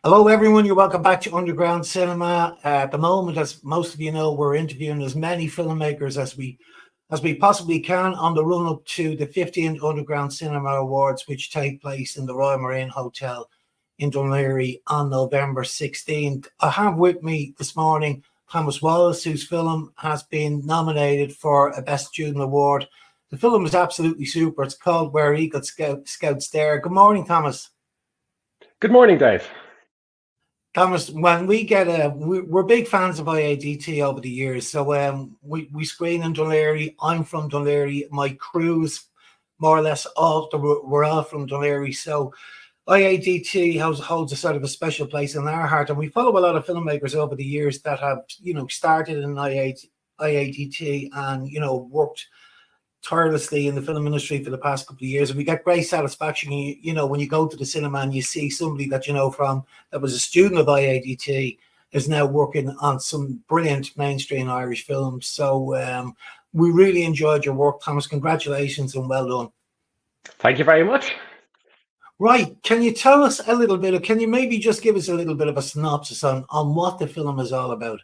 Hello, everyone. You're welcome back to Underground Cinema. At the moment, as most of you know, we're interviewing as many filmmakers as we possibly can on the run up to the 15th Underground Cinema Awards, which take place in the Royal Marine Hotel in Dunleary on November 16th. I have with me this morning Thomas Wallace, whose film has been nominated for a Best Student Award. The film is absolutely super. It's called Where Eagle Scouts Dare. Good morning, Thomas. Good morning, Dave. Thomas, when we're big fans of IADT over the years. So we screen in Dunleary. I'm from Dunleary. My crew's more or less we're all from Dunleary. So IADT holds a sort of a special place in our heart, and we follow a lot of filmmakers over the years that have started in IADT and worked tirelessly in the film industry for the past couple of years, and we get great satisfaction. When you go to the cinema and you see somebody that that was a student of IADT is now working on some brilliant mainstream Irish films. So we really enjoyed your work, Thomas. Congratulations and well done. Thank you very much. Right, can you tell us a little bit? Can you maybe just give us a little bit of a synopsis on what the film is all about?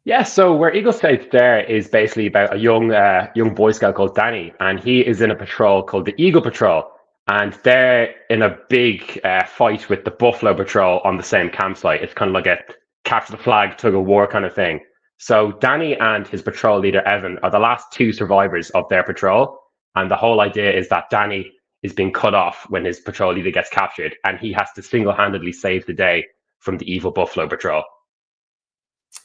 Yeah, so Where Eagle Scouts Dare is basically about a young Boy Scout called Danny, and he is in a patrol called the Eagle Patrol, and they're in a big fight with the Buffalo Patrol on the same campsite. It's kind of like a capture the flag, tug of war kind of thing. So Danny and his patrol leader Evan are the last two survivors of their patrol, and the whole idea is that Danny is being cut off when his patrol leader gets captured, and he has to single-handedly save the day from the evil Buffalo Patrol.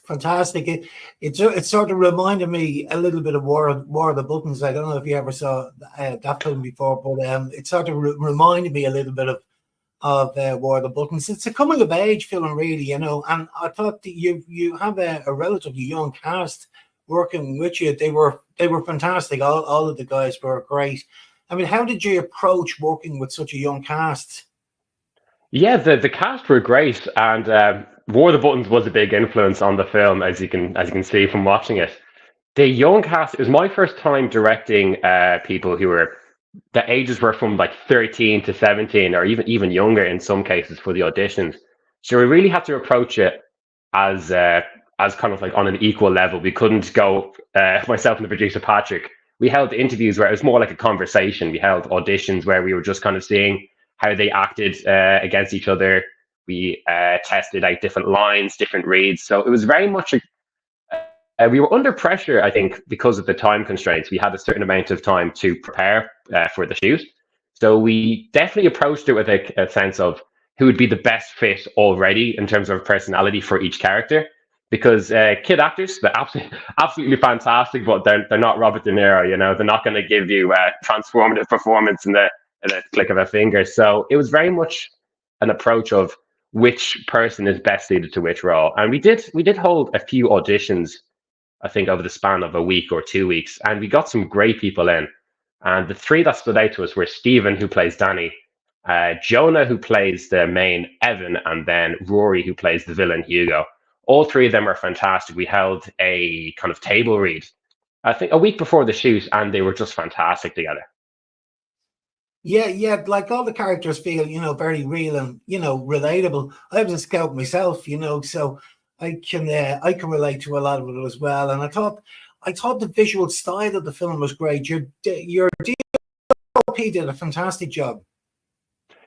Fantastic. It sort of reminded me a little bit of War of the Buttons. I don't know if you ever saw that film before, but it sort of reminded me a little bit of War of the Buttons. It's a coming of age film, really, and I thought that you have a relatively young cast working with you. They were fantastic. All of the guys were great. I mean, how did you approach working with such a young cast? Yeah, the cast were great, and War of the Buttons was a big influence on the film, as you can see from watching it. The young cast, it was my first time directing people who were the ages were from like 13 to 17, or even younger in some cases for the auditions. So we really had to approach it as kind of like on an equal level. We couldn't go myself and the producer Patrick. We held interviews where it was more like a conversation. We held auditions where we were just kind of seeing how they acted against each other. We tested out different lines, different reads. So it was very much we were under pressure, I think, because of the time constraints. We had a certain amount of time to prepare for the shoot. So we definitely approached it with a sense of who would be the best fit already in terms of personality for each character. Because kid actors, they're absolutely fantastic, but they're not Robert De Niro. They're not going to give you a transformative performance in the click of a finger. So it was very much an approach of which person is best suited to which role. And we did hold a few auditions, I think, over the span of a week or 2 weeks, and we got some great people in. And the three that stood out to us were Stephen, who plays Danny, Jonah, who plays the main Evan, and then Rory, who plays the villain Hugo. All three of them are fantastic. We held a kind of table read, I think, a week before the shoot, and they were just fantastic together. Yeah, like all the characters feel, very real and relatable. I was a scout myself, so I can relate to a lot of it as well. And I thought the visual style of the film was great. Your DOP did a fantastic job.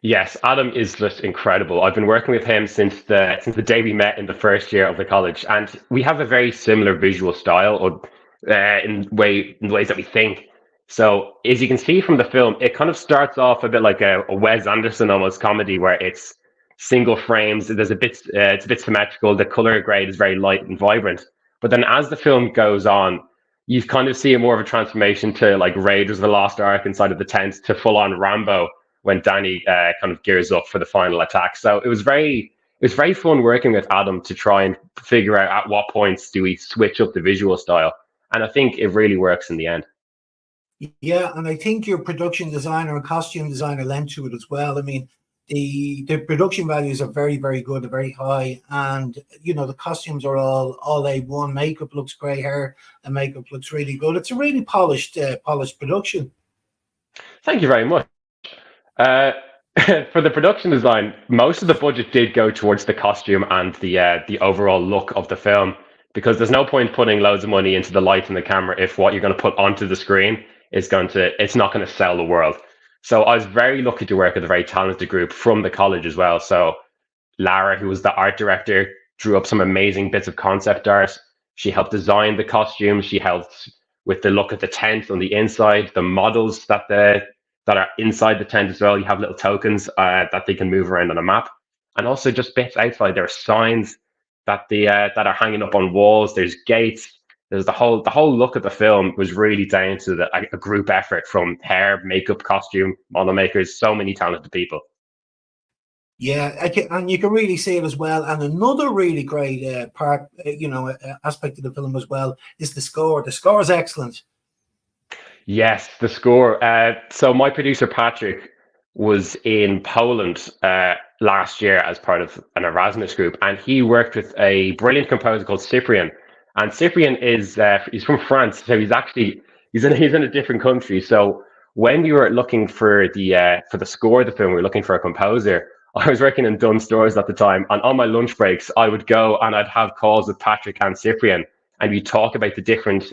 Yes, Adam is just incredible. I've been working with him since the day we met in the first year of the college, and we have a very similar visual style, or in the ways that we think. So, as you can see from the film, it kind of starts off a bit like a Wes Anderson almost comedy, where it's single frames. It's a bit symmetrical. The color grade is very light and vibrant. But then, as the film goes on, you kind of see more of a transformation to like Raiders of the Lost Ark inside of the tent to full on Rambo when Danny kind of gears up for the final attack. So it was very fun working with Adam to try and figure out at what points do we switch up the visual style. And I think it really works in the end. Yeah, and I think your production designer and costume designer lent to it as well. I mean, the production values are very, very good, very high, and the costumes are all A1. Makeup looks great, hair and makeup looks really good. It's a really polished production. Thank you very much. For the production design, most of the budget did go towards the costume and the overall look of the film, because there's no point putting loads of money into the light and the camera if what you're going to put onto the screen is going to it's not going to sell the world. So I was very lucky to work with a very talented group from the college as well. So Lara, who was the art director, drew up some amazing bits of concept art. She helped design the costumes. She helped with the look of the tent on the inside, the models that are inside the tent as well. You have little tokens that they can move around on a map, and also just bits outside. There are signs that are hanging up on walls. There's gates. There's the whole look of the film was really down to a group effort from hair, makeup, costume, model makers, so many talented people. Yeah, and you can really see it as well. And another really great part, aspect of the film as well is the score. The score is excellent. Yes, the score. So my producer Patrick was in Poland last year as part of an Erasmus group, and he worked with a brilliant composer called Cyprian. And Cyprian is he's from France, so he's in a different country. So when we were looking for the score of the film, we were looking for a composer. I was working in Dunn Stores at the time, and on my lunch breaks, I would go and I'd have calls with Patrick and Cyprian, and we'd talk about the different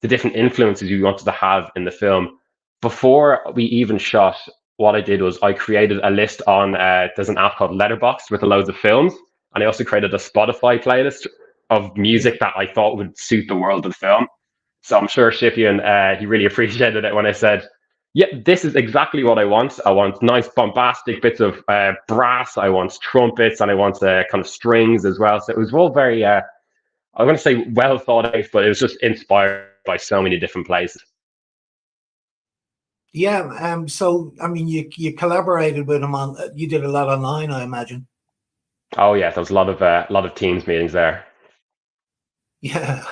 influences we wanted to have in the film. Before we even shot, what I did was I created a list on there's an app called Letterboxd with loads of films, and I also created a Spotify playlist of Yeah. music that I thought would suit the world of the film. So I'm sure Shipian, he really appreciated it when I said, "Yeah, this is exactly what I want. I want nice bombastic bits of brass. I want trumpets, and I want kind of strings as well." So it was all very I'm going to say well thought out, but it was just inspired by so many different places. Yeah. So I mean, you collaborated with him on. You did a lot online, I imagine. Oh yeah, there was a lot of teams meetings there. Yeah.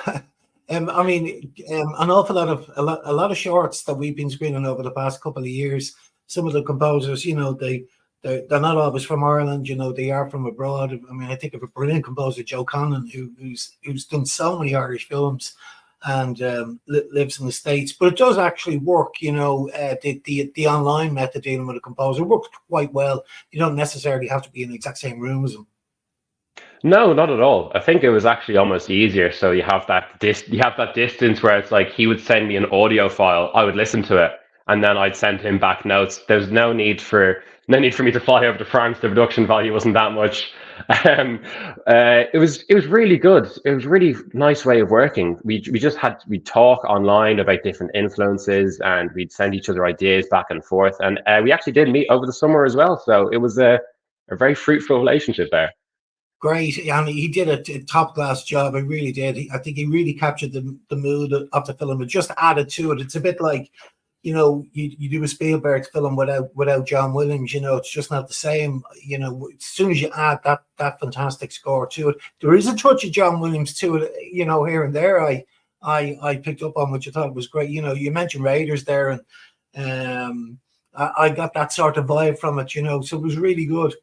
I mean, an awful lot of a lot of shorts that we've been screening over the past couple of years. Some of the composers, they're not always from Ireland. They are from abroad. I mean, I think of a brilliant composer, Joe Connon, who's done so many Irish films and lives in the States. But it does actually work. The online method dealing with a composer works quite well. You don't necessarily have to be in the exact same room as them. No, not at all. I think it was actually almost easier. So you have that distance where it's like he would send me an audio file, I would listen to it, and then I'd send him back notes. There's no need for me to fly over to France. The production value wasn't that much. Um, it was really good. It was a really nice way of working. We'd talk online about different influences, and we'd send each other ideas back and forth. And we actually did meet over the summer as well. So it was a very fruitful relationship there. Great. I mean, he did a top class job. He really did. I think he really captured the mood of the film. It just added to it. It's a bit like, you do a Spielberg film without John Williams. It's just not the same. As soon as you add that fantastic score to it, there is a touch of John Williams to it. Here and there. I picked up on what you thought was great. You mentioned Raiders there, and I got that sort of vibe from it. So it was really good.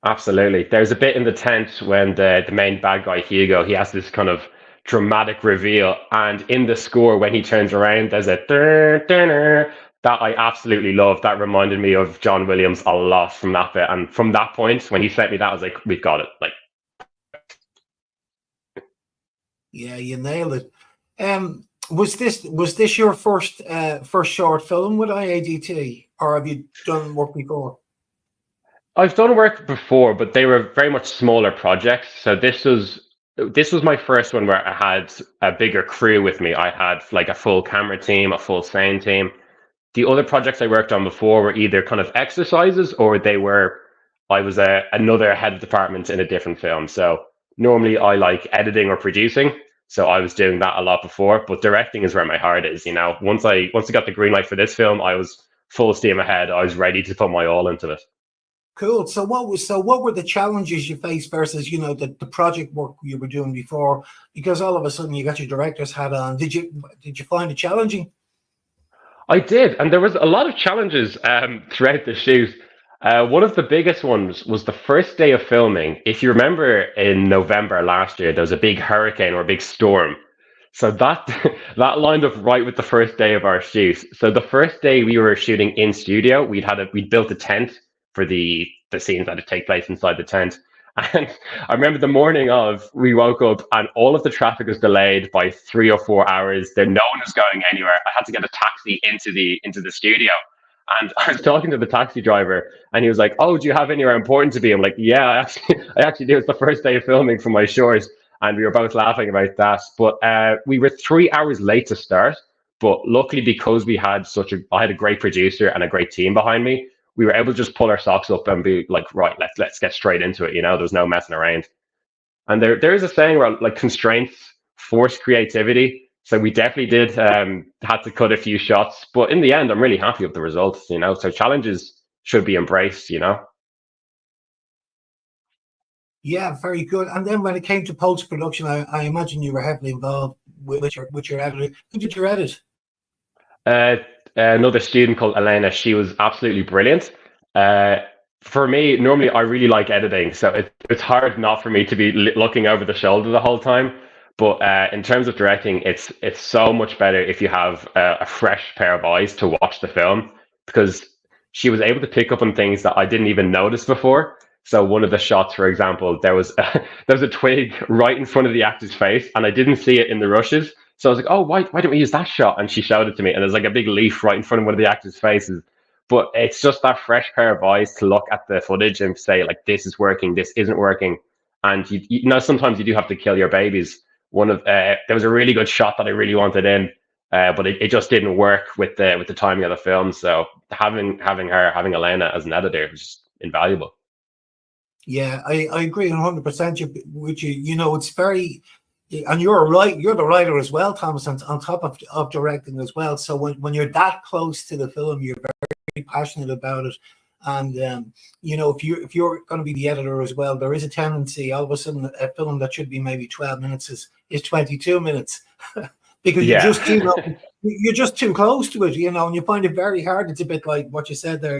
Absolutely. There's a bit in the tent when the main bad guy, Hugo, he has this kind of dramatic reveal. And in the score, when he turns around, there's a "dur, dur, dur," that I absolutely love. That reminded me of John Williams a lot from that bit. And from that point, when he sent me that, I was like, we've got it. Like, Yeah, you nailed it. Was this your first short film with IADT, or have you done work before? I've done work before, but they were very much smaller projects. So this was my first one where I had a bigger crew with me. I had like a full camera team, a full sound team. The other projects I worked on before were either kind of exercises or I was another head of department in a different film. So normally I like editing or producing. So I was doing that a lot before, but directing is where my heart is. Once I got the green light for this film, I was full steam ahead. I was ready to put my all into it. Cool. So what were the challenges you faced versus the project work you were doing before? Because all of a sudden you got your director's hat on. Did you find it challenging? I did, and there was a lot of challenges throughout the shoot. One of the biggest ones was the first day of filming. If you remember, in November last year, there was a big hurricane or a big storm. So that that lined up right with the first day of our shoot. So the first day we were shooting in studio, we'd built a tent for the scenes that would take place inside the tent. And I remember the morning of we woke up and all of the traffic was delayed by 3 or 4 hours. There no one was going anywhere. I had to get a taxi into the studio. And I was talking to the taxi driver, and he was like, "Oh, do you have anywhere important to be?" I'm like, "Yeah, I actually do. It's the first day of filming for my short." And we were both laughing about that. But we were 3 hours late to start. But luckily, because I had a great producer and a great team behind me, we were able to just pull our socks up and be like, right, let's get straight into it. There's no messing around. And there is a saying where like constraints force creativity. So we definitely did had to cut a few shots, but in the end, I'm really happy with the results. So challenges should be embraced. Yeah, very good. And then when it came to post production, I imagine you were heavily involved with your editor. Who did you edit? Uh, Another student called Elena, she was absolutely brilliant. Uh, for me, normally I really like editing, so it's hard not for me to be looking over the shoulder the whole time. But in terms of directing, it's so much better if you have a fresh pair of eyes to watch the film, because she was able to pick up on things that I didn't even notice before. So one of the shots, for example, there was there was a twig right in front of the actor's face, and I didn't see it in the rushes. So I was like, "Oh, why don't we use that shot?" And she showed it to me, and there's like a big leaf right in front of one of the actors' faces. But it's just that fresh pair of eyes to look at the footage and say, like, this is working, this isn't working. And sometimes you do have to kill your babies. There was a really good shot that I really wanted in, but it just didn't work with the timing of the film. So having Elena as an editor was just invaluable. Yeah, I agree 100% with you. It's very, and you're right. You're the writer as well, Thomas, on top of directing as well. So when you're that close to the film, you're very passionate about it. And if you're going to be the editor as well, there is a tendency all of a sudden a film that should be maybe 12 minutes is 22 minutes because you Yeah. just you're just too close to it, and you find it very hard. It's a bit like what you said there,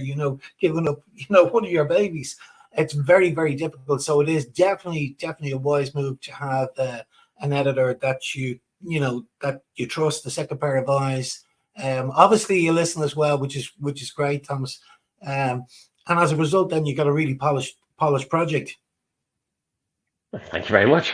giving up, one of your babies. It's very, very difficult. So it is definitely a wise move to have an editor that you trust, the second pair of eyes. Obviously, you listen as well, which is great, Thomas. And as a result, then you got a really polished project. Thank you very much.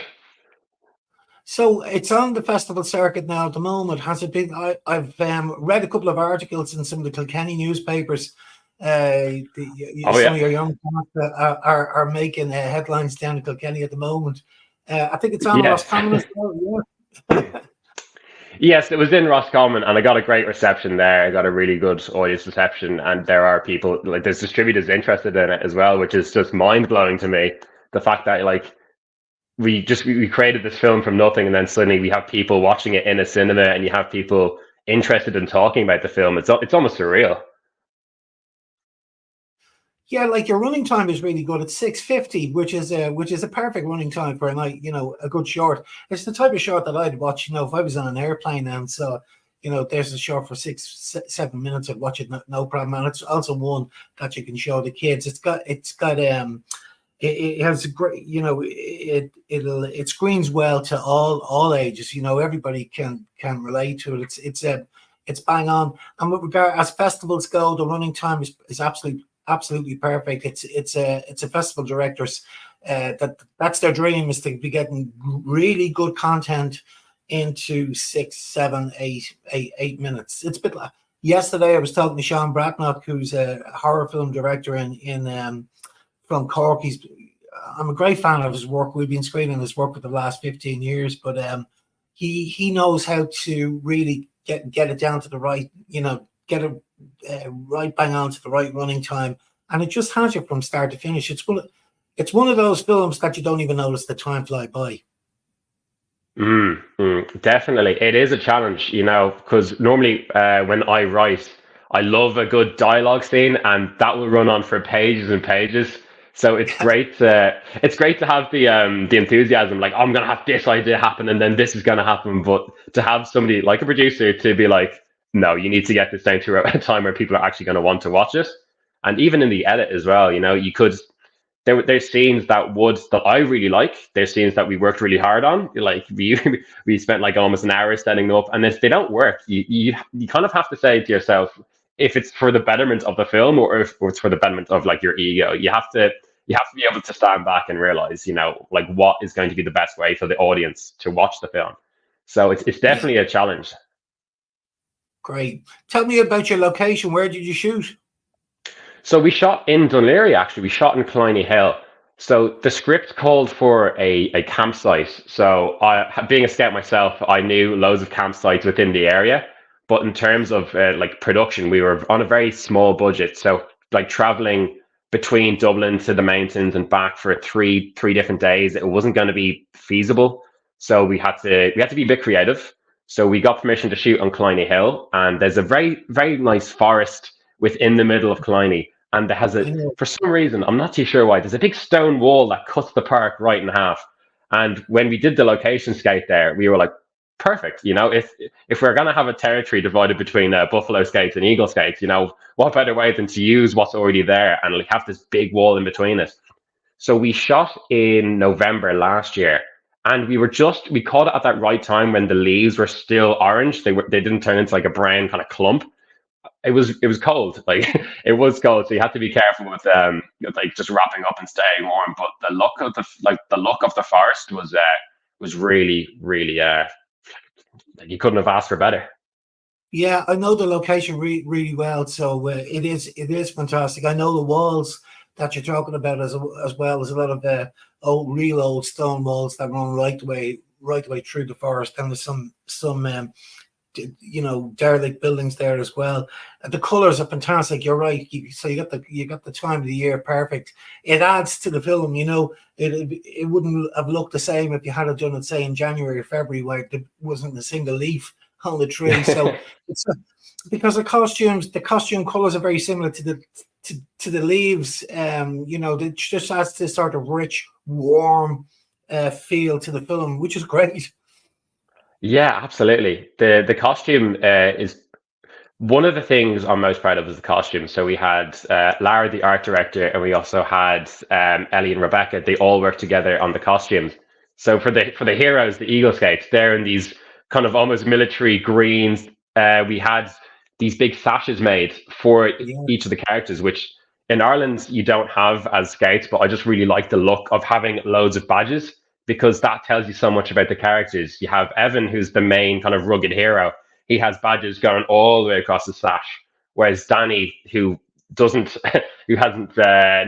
So it's on the festival circuit now at the moment. Has it been? I've read a couple of articles in some of the Kilkenny newspapers. Oh Some yeah. of your young cast are making headlines down in Kilkenny at the moment. I think it's on Yes. Roscommon as well. Yeah. Yes, it was in Roscommon, and I got a great reception there. I got a really good audience reception, and there are people like there's distributors interested in it as well, which is just mind blowing to me. The fact that like we created this film from nothing, and then suddenly we have people watching it in a cinema, and you have people interested in talking about the film. It's almost surreal. Yeah, like your running time is really good. It's 6:50, which is a perfect running time for a night, a good short. It's the type of short that I'd watch, if I was on an airplane and so, there's a short for 6, 7 minutes, I'd watch it, no problem. And it's also one that you can show the kids. It has a great, it screens well to all ages. Everybody can relate to it. It's bang on. And with regard as festivals go, the running time is absolutely perfect. It's a festival directors that's their dream, is to be getting really good content into 6, 7, 8 minutes. It's a bit like yesterday I was talking to Sean Bratnock, who's a horror film director in from Cork. I'm a great fan of his work. We've been screening his work for the last 15 years, but he knows how to really get it down to the right, get it right bang on to the right running time, and it just has you from start to finish. It's one of those films that you don't even notice the time fly by. Definitely, it is a challenge, because normally when I write, I love a good dialogue scene, and that will run on for pages and pages. So it's great to have the enthusiasm, like I'm gonna have this idea happen, and then this is gonna happen. But to have somebody like a producer to be like, no, you need to get this down to a time where people are actually going to want to watch it, and even in the edit as well, you could there's scenes that I really like. There's scenes that we worked really hard on. Like we spent like almost an hour setting them up, and if they don't work, you kind of have to say to yourself if it's for the betterment of the film or if it's for the betterment of like your ego. You have to be able to stand back and realize, like what is going to be the best way for the audience to watch the film. So it's Yeah, definitely a challenge. great. Tell me about your location. Where did you shoot? So we shot in Dunleary, actually. We shot in Killiney Hill. So the script called for a campsite. So being a scout myself, I knew loads of campsites within the area. But in terms of like production, we were on a very small budget. So like traveling between Dublin to the mountains and back for three different days, it wasn't going to be feasible. So we had to be a bit creative. So we got permission to shoot on Killiney Hill, and there's a very very nice forest within the middle of Killiney, and there has I know. for some reason, I'm not too sure why, there's a big stone wall that cuts the park right in half. And when we did the location scout there, we were like, perfect. If we're going to have a territory divided between Buffalo Scouts and Eagle Scouts, what better way than to use what's already there and like have this big wall in between it. So we shot in November last year, and we caught it at that right time when the leaves were still orange. They didn't turn into like a brown kind of clump. It was cold, like it was cold, so you had to be careful with like just wrapping up and staying warm. But the look of the forest was really really like you couldn't have asked for better. Yeah, I know the location really well, so it is fantastic. I know the walls that you're talking about as well as a lot of real old stone walls that run right the way through the forest, and there's some derelict buildings there as well. The colors are fantastic. You're right. So you got the time of the year perfect. It adds to the film. It wouldn't have looked the same if you had done it, say, in January or February, where there wasn't a single leaf on the tree. So it's because the costume colors are very similar to the leaves. It just adds this sort of rich, warm feel to the film, which is great. Yeah, absolutely. The costume is one of the things I'm most proud of is the costume. So we had Lara, the art director, and we also had Ellie and Rebecca. They all worked together on the costumes. So for the heroes, the Eagle Scouts, they're in these kind of almost military greens. We had these big sashes made for Yeah. each of the characters, which in Ireland you don't have as Scouts. But I just really like the look of having loads of badges because that tells you so much about the characters. You have Evan, who's the main kind of rugged hero. He has badges going all the way across the sash. Whereas Danny, who doesn't, who hasn't,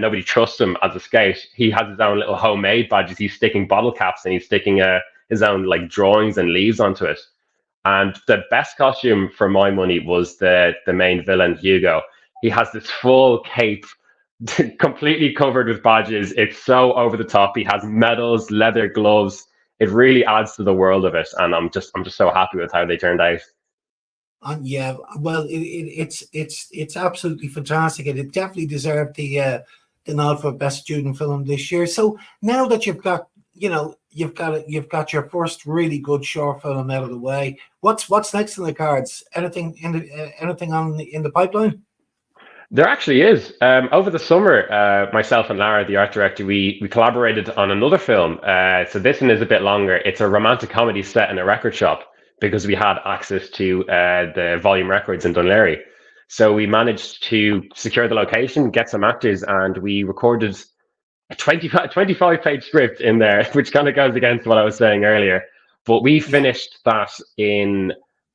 nobody trusts him as a scout. He has his own little homemade badges. He's sticking bottle caps and he's sticking his own like drawings and leaves onto it. And the best costume for my money was the main villain, Hugo. He has this full cape, completely covered with badges. It's so over the top. He has medals, leather gloves. It really adds to the world of it, and I'm just so happy with how they turned out. And yeah, well, it's absolutely fantastic, and it definitely deserved the nod for best student film this year. So now that you've got your first really good short film out of the way, what's next in the cards? Anything in the pipeline? There actually is. Over the summer, myself and Lara, the art director, we collaborated on another film. So this one is a bit longer. It's a romantic comedy set in a record shop because we had access to the volume records in Dunleary. So we managed to secure the location, get some actors, and we recorded a 25 page script in there, which kind of goes against what I was saying earlier. But we Yeah. finished that in,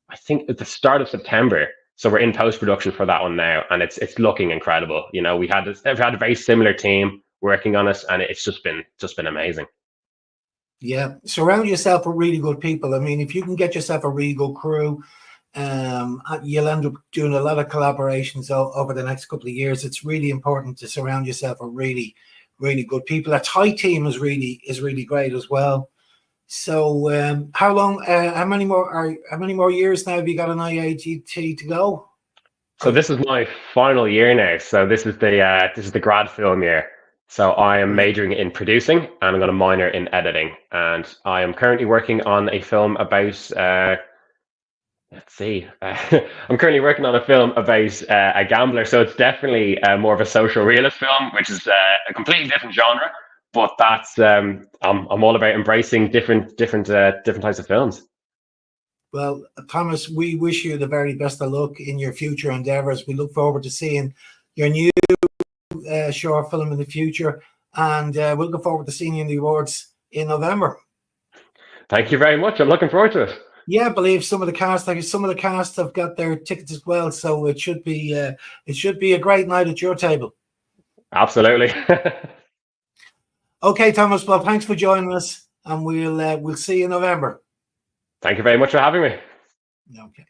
I think, at the start of September. So we're in post production for that one now, and it's looking incredible. We've had a very similar team working on it, and it's just been amazing. Yeah, surround yourself with really good people. I mean, if you can get yourself a really good crew, you'll end up doing a lot of collaborations over the next couple of years. It's really important to surround yourself with really, really good people. A tight team is really great as well. So, how long? How many more years now have you got an IAGT to go? So Or, this is my final year now. So this is the grad film year. So I am right. majoring in producing and I'm going to minor in editing. And I am currently working on a film about Let's see. I'm currently working on a film about a gambler, so it's definitely more of a social realist film, which is a completely different genre. But that's I'm all about embracing different types of films. Well, Thomas, we wish you the very best of luck in your future endeavors. We look forward to seeing your new short film in the future, and we'll look forward to seeing you in the awards in November. Thank you very much. I'm looking forward to it. Yeah, I believe some of the cast, like some of the cast, have got their tickets as well. So it should be a great night at your table. Absolutely. Okay, Thomas. Well, thanks for joining us, and we'll see you in November. Thank you very much for having me. Okay.